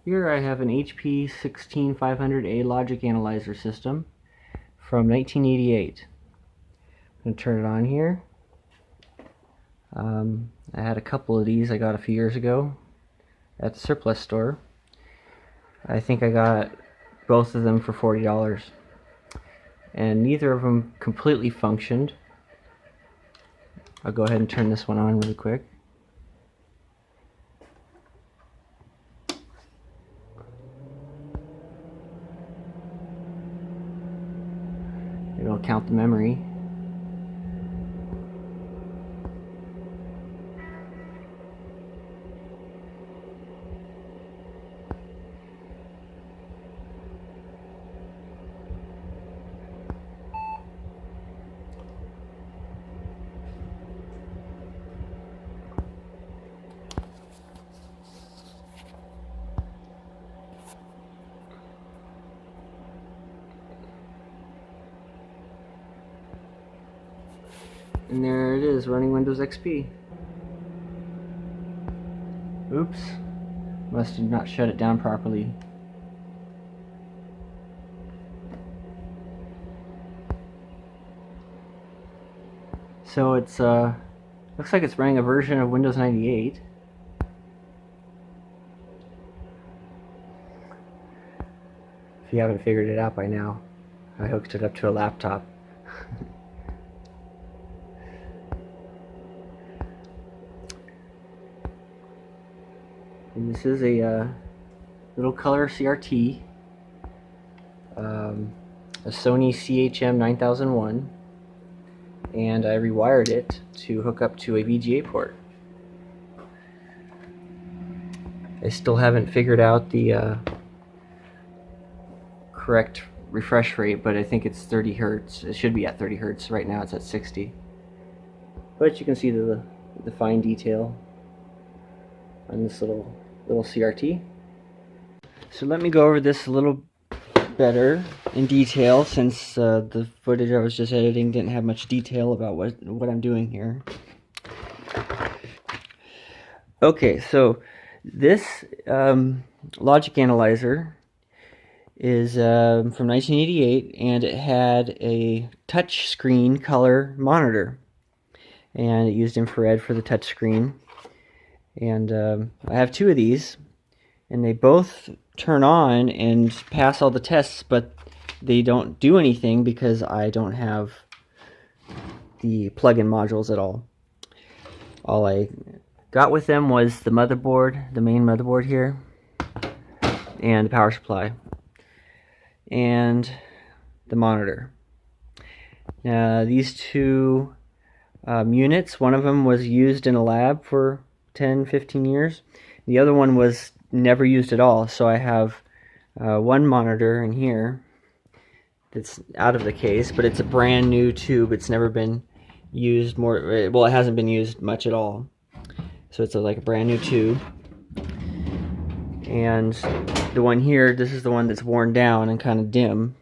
Here I have an HP 16500A logic analyzer system from 1988. I'm going to turn it on here. I had a couple of these I got a few years ago at the surplus store. I think I got both of them for $40, and neither of them completely functioned. I'll go ahead and turn this one on really quick. It'll count the memory. And there it is, running Windows XP. Oops, must have not shut it down properly. So it's looks like it's running a version of Windows 98. If you haven't figured it out by now, I hooked it up to a laptop. And this is a little color CRT, a Sony CHM 9001, and I rewired it to hook up to a VGA port. I still haven't figured out the correct refresh rate, but I think it's 30 Hertz. It should be at 30 Hertz. Right now it's at 60. But you can see the fine detail on this little CRT. So let me go over this a little better in detail, since the footage I was just editing didn't have much detail about what I'm doing here. Okay, so this logic analyzer is from 1988, and it had a touch screen color monitor, and it used infrared for the touch screen. And I have two of these, and they both turn on and pass all the tests, but they don't do anything because I don't have the plug-in modules at all. All I got with them was the motherboard, the main motherboard here, and the power supply, and the monitor. Now these two units, one of them was used in a lab for 10-15 years. The other one was never used at all, so I have one monitor in here that's out of the case, but it's a brand new tube. It's never been used well, it hasn't been used much at all, so it's like a brand new tube. And the one here, this is the one that's worn down and kind of dim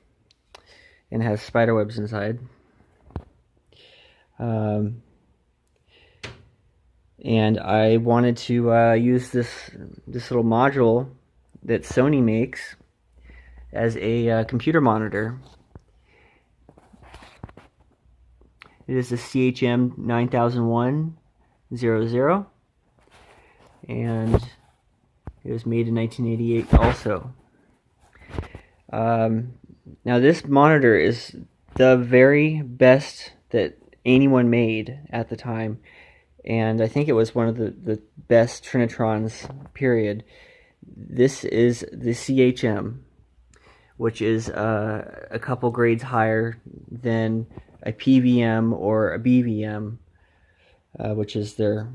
and has spider webs inside. And I wanted to use this little module that Sony makes as a computer monitor. It is the CHM 9001 00, and it was made in 1988 also. Now this monitor is the very best that anyone made at the time, and I think it was one of the best Trinitrons, period. This is the CHM, which is a couple grades higher than a PVM or a BVM, which is their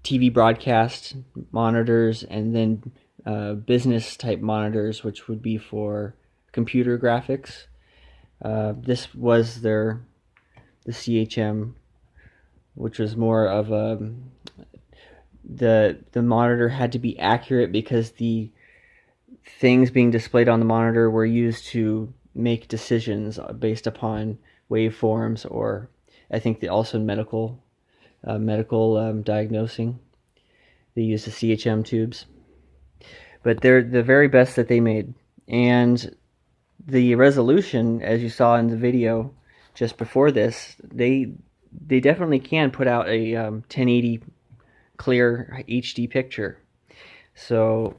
TV broadcast monitors, and then business type monitors, which would be for computer graphics. This was the CHM, which was more of the monitor had to be accurate because the things being displayed on the monitor were used to make decisions based upon waveforms, or I think also medical diagnosing. They use the CHM tubes, but they're the very best that they made. And the resolution, as you saw in the video just before this, they definitely can put out a 1080 clear HD picture. So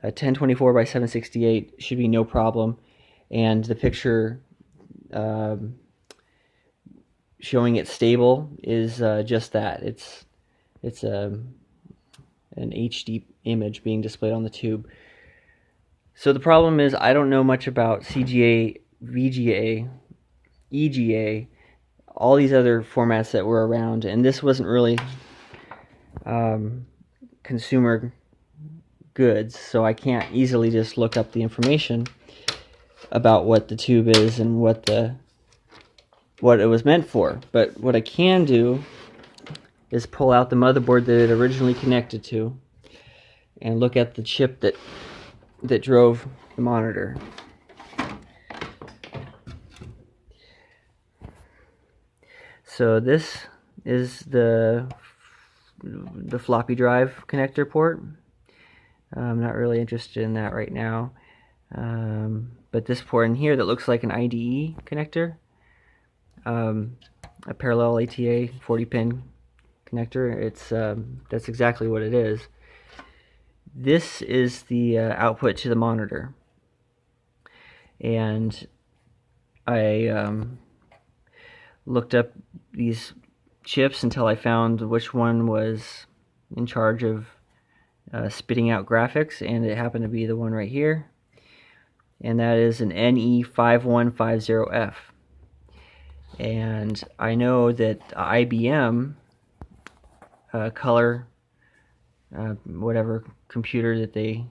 a 1024 by 768 should be no problem, and the picture showing it stable is just that. It's an HD image being displayed on the tube. So the problem is I don't know much about CGA, VGA, EGA, all these other formats that were around, and this wasn't really consumer goods, so I can't easily just look up the information about what the tube is and what it was meant for. But what I can do is pull out the motherboard that it originally connected to and look at the chip that drove the monitor. So this is the floppy drive connector port. I'm not really interested in that right now. But this port in here that looks like an IDE connector, a parallel ATA 40-pin connector, that's exactly what it is. This is the output to the monitor. And I looked up these chips until I found which one was in charge of spitting out graphics, and it happened to be the one right here, and that is an NE5150F. And I know that IBM color whatever computer that they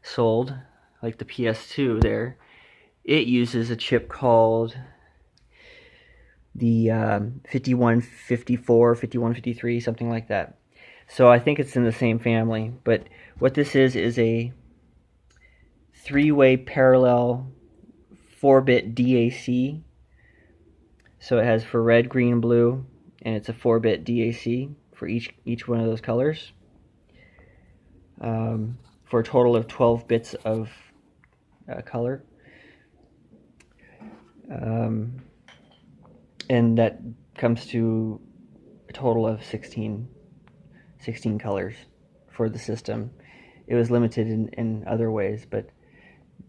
sold, like the PS2 there, it uses a chip called the 5154, 5153, something like that. So I think it's in the same family. But what this is a 3-way parallel 4-bit DAC. So it has for red, green, blue, and it's a 4-bit DAC for each one of those colors. For a total of 12 bits of color. And that comes to a total of 16 colors for the system. It was limited in other ways, but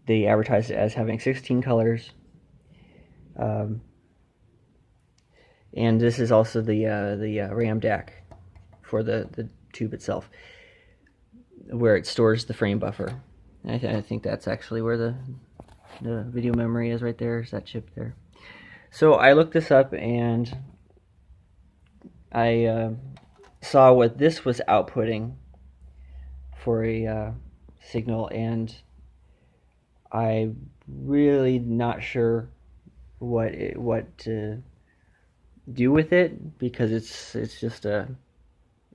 they advertised it as having 16 colors. And this is also the RAM DAC for the tube itself, where it stores the frame buffer. I think that's actually where the video memory is right there. Is that chip there? So I looked this up and I saw what this was outputting for a signal, and I'm really not sure what to do with it, because it's just a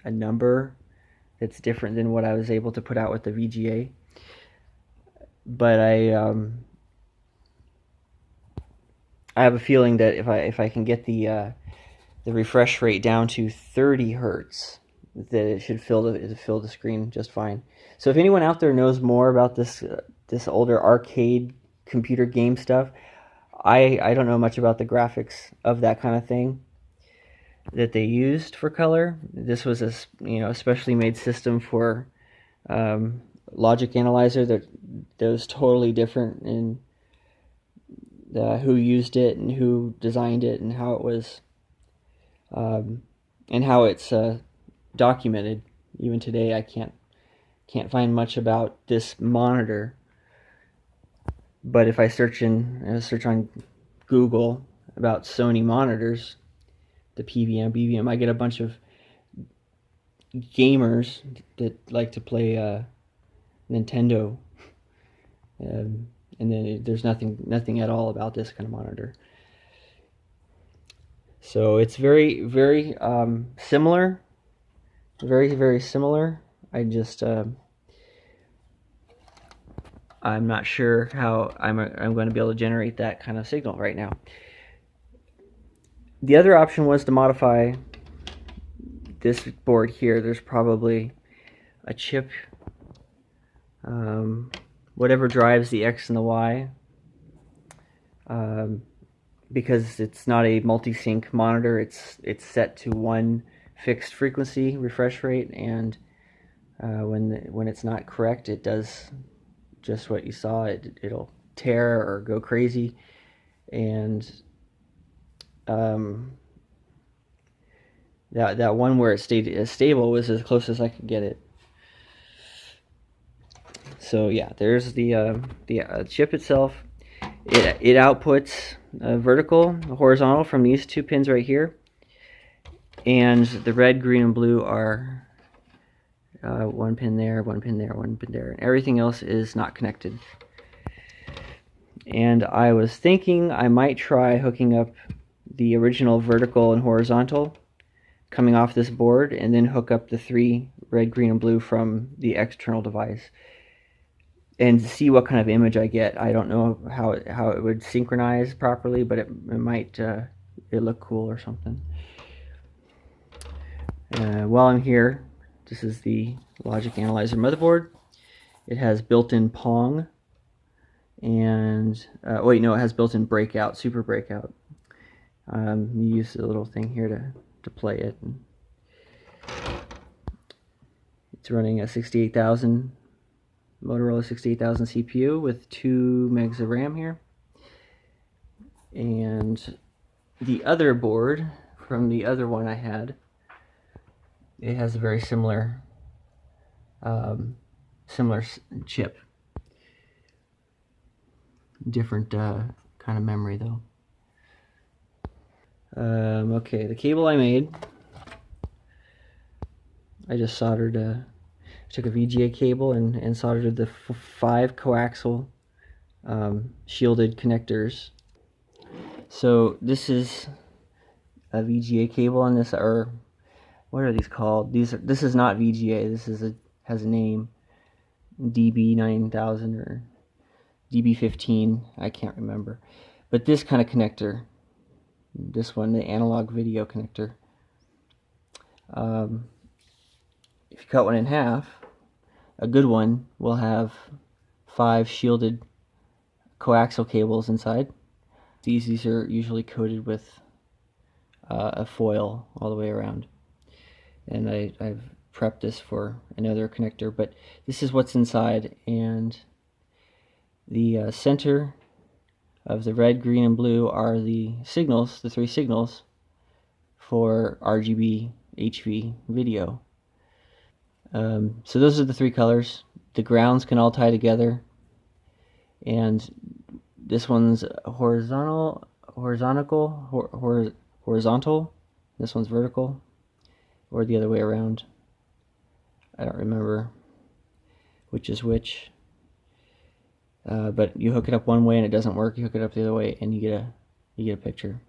number that's different than what I was able to put out with the VGA. But I have a feeling that if I can get the refresh rate down to 30 hertz, that it should fill the screen just fine. So if anyone out there knows more about this older arcade computer game stuff, I don't know much about the graphics of that kind of thing that they used for color. This was a specially made system for logic analyzer that was totally different in who used it and who designed it and how it was and how it's documented. Even today, I can't find much about this monitor. But if I search on Google about Sony monitors, the PVM, BVM, I get a bunch of gamers that like to play Nintendo, and then there's nothing at all about this kind of monitor. So it's very, very similar, very, very similar. I just I'm not sure how I'm going to be able to generate that kind of signal right now. The other option was to modify this board here. There's probably a chip, whatever drives the X and the Y, because it's not a multi-sync monitor. It's set to one fixed frequency refresh rate, and when it's not correct, it does just what you saw. It'll tear or go crazy, and that one where it stayed stable was as close as I could get it. So yeah, there's the chip itself. It outputs vertical, horizontal from these two pins right here, and the red, green, and blue are one pin there, one pin there, one pin there, and everything else is not connected. And I was thinking I might try hooking up the original vertical and horizontal coming off this board, and then hook up the 3 red, green, and blue from the external device, and see what kind of image I get. I don't know how it would synchronize properly, but it might it look cool or something. While I'm here, this is the Logic Analyzer motherboard. It has built-in Pong, and wait, no, it has built-in Breakout, Super Breakout. You use the little thing here to play it. And it's running a 68,000 Motorola 68,000 CPU with 2 megs of RAM here. And the other board from the other one I had, it has a very similar chip. Different kind of memory though. Okay, the cable I made, I just soldered took a VGA cable and soldered the 5 coaxial shielded connectors. So this is a VGA cable on this, or what are these called? This is not VGA. This has a name, DB9000 or DB15. I can't remember. But this kind of connector, this one, the analog video connector. If you cut one in half, a good one will have 5 shielded coaxial cables inside. These are usually coated with a foil all the way around. And I've prepped this for another connector, but this is what's inside. And the center of the red, green, and blue are the signals, the 3 signals for RGB HV video. So those are the 3 colors. The grounds can all tie together, and this one's horizontal. This one's vertical, or the other way around. I don't remember which is which. But you hook it up one way and it doesn't work. You hook it up the other way and you get a picture.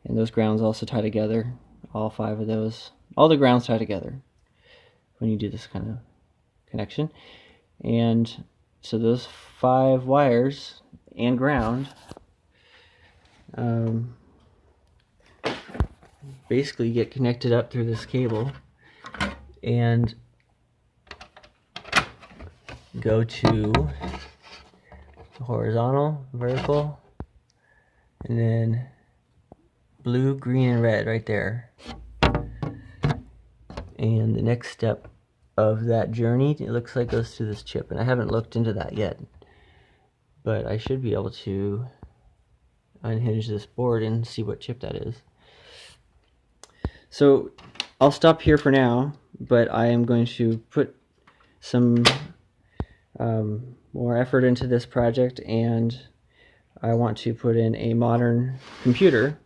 And those grounds also tie together. All 5 of those. All the grounds tie together when you do this kind of connection. And so those 5 wires and ground basically get connected up through this cable and go to horizontal, vertical, and then blue, green, and red right there. And the next step of that journey, it looks like, goes to this chip, and I haven't looked into that yet, but I should be able to unhinge this board and see what chip that is. So I'll stop here for now, but I am going to put some more effort into this project, and I want to put in a modern computer.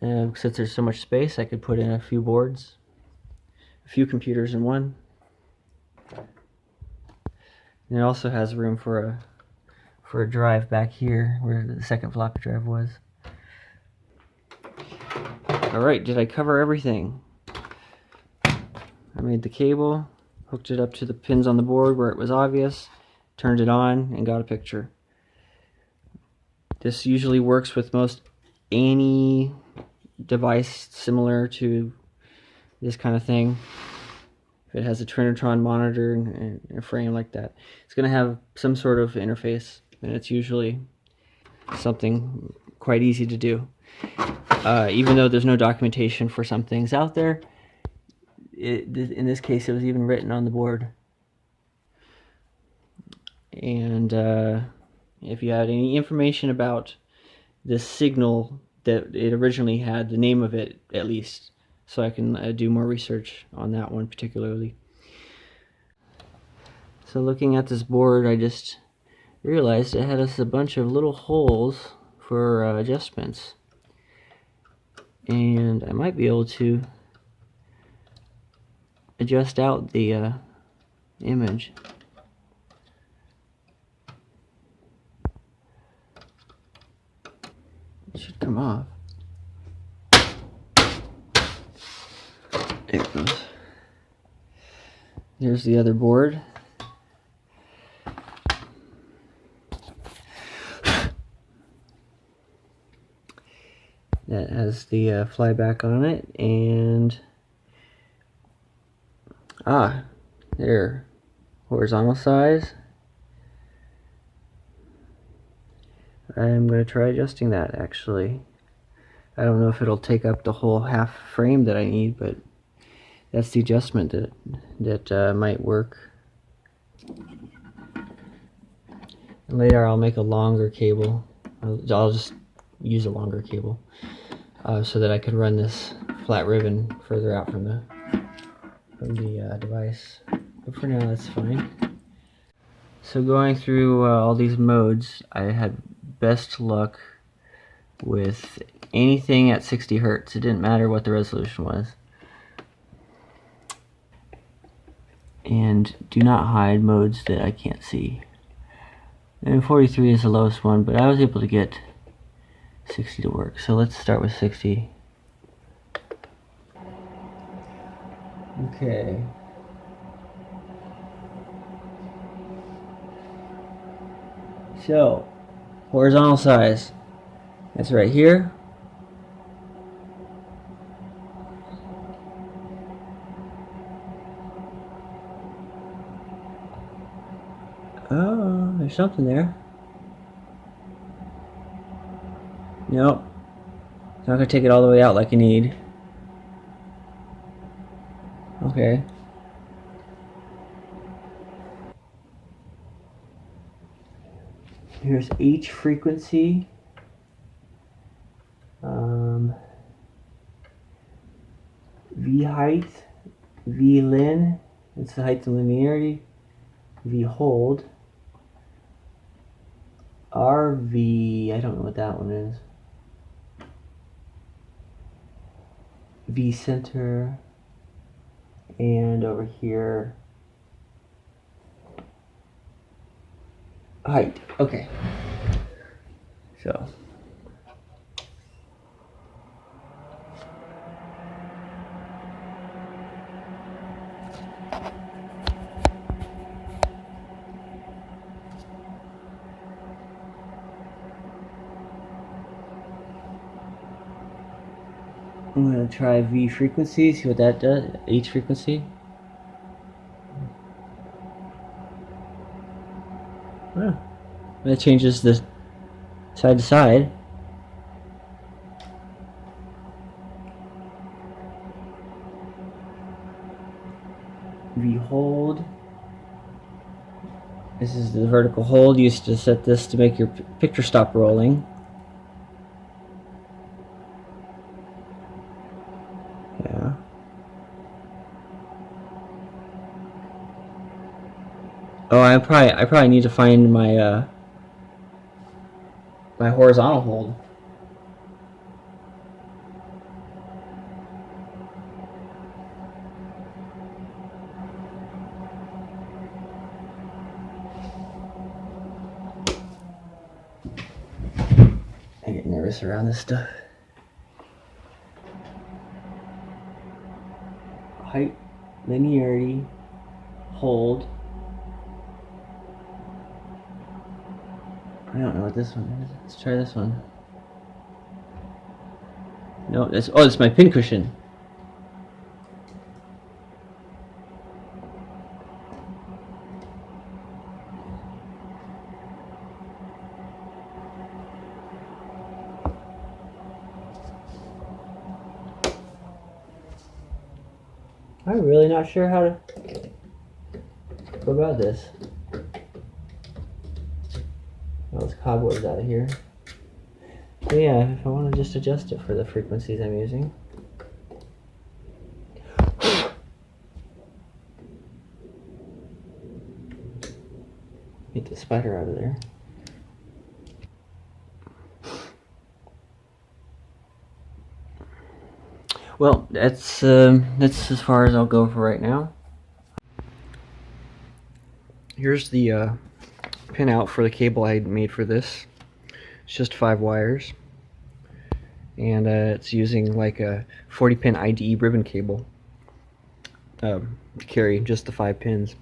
Since there's so much space, I could put in a few boards, a few computers in one. And it also has room for a drive back here where the second floppy drive was. Alright, did I cover everything? I made the cable, hooked it up to the pins on the board where it was obvious, turned it on, and got a picture. This usually works with most any device similar to this kind of thing. If it has a Trinitron monitor and a frame like that, it's going to have some sort of interface, and it's usually something quite easy to do. Even though there's no documentation for some things out there, in this case it was even written on the board. And if you had any information about this signal that it originally had, the name of it at least, so I can do more research on that one particularly. So looking at this board, I just realized it had us a bunch of little holes for adjustments, and I might be able to adjust out the image. It should come off. There it goes. Here's the other board. That has the flyback on it, and there, horizontal size. I'm going to try adjusting that actually. I don't know if it'll take up the whole half frame that I need, but that's the adjustment that might work. And later I'll make a longer cable. I'll just use a longer cable so that I could run this flat ribbon further out from the device. But for now, that's fine. So going through all these modes, I had best luck with anything at 60 Hertz. It didn't matter what the resolution was. And do not hide modes that I can't see. And 43 is the lowest one, but I was able to get 60 to work. So let's start with 60. Okay. So, horizontal size. That's right here. Oh, there's something there. Nope. It's not going to take it all the way out like you need. Okay. Here's H frequency. V height. V lin. It's the height and linearity. V hold. RV. I don't know what that one is. V center. And over here, height. Okay. So. I'm going to try V frequency, see what that does. H frequency. Oh, that changes the side to side. V hold. This is the vertical hold. You used to set this to make your picture stop rolling. Yeah. Oh, I probably need to find my my horizontal hold. I get nervous around this stuff. Height, linearity, hold. I don't know what this one is. Let's try this one. No, it's my pin cushion. I'm really not sure how to go about this. All those cobwebs out of here. So yeah, if I want to just adjust it for the frequencies I'm using. Get the spider out of there. Well, that's as far as I'll go for right now. Here's the pin out for the cable I made for this. It's just 5 wires, and it's using like a 40-pin IDE ribbon cable to carry just the 5 pins.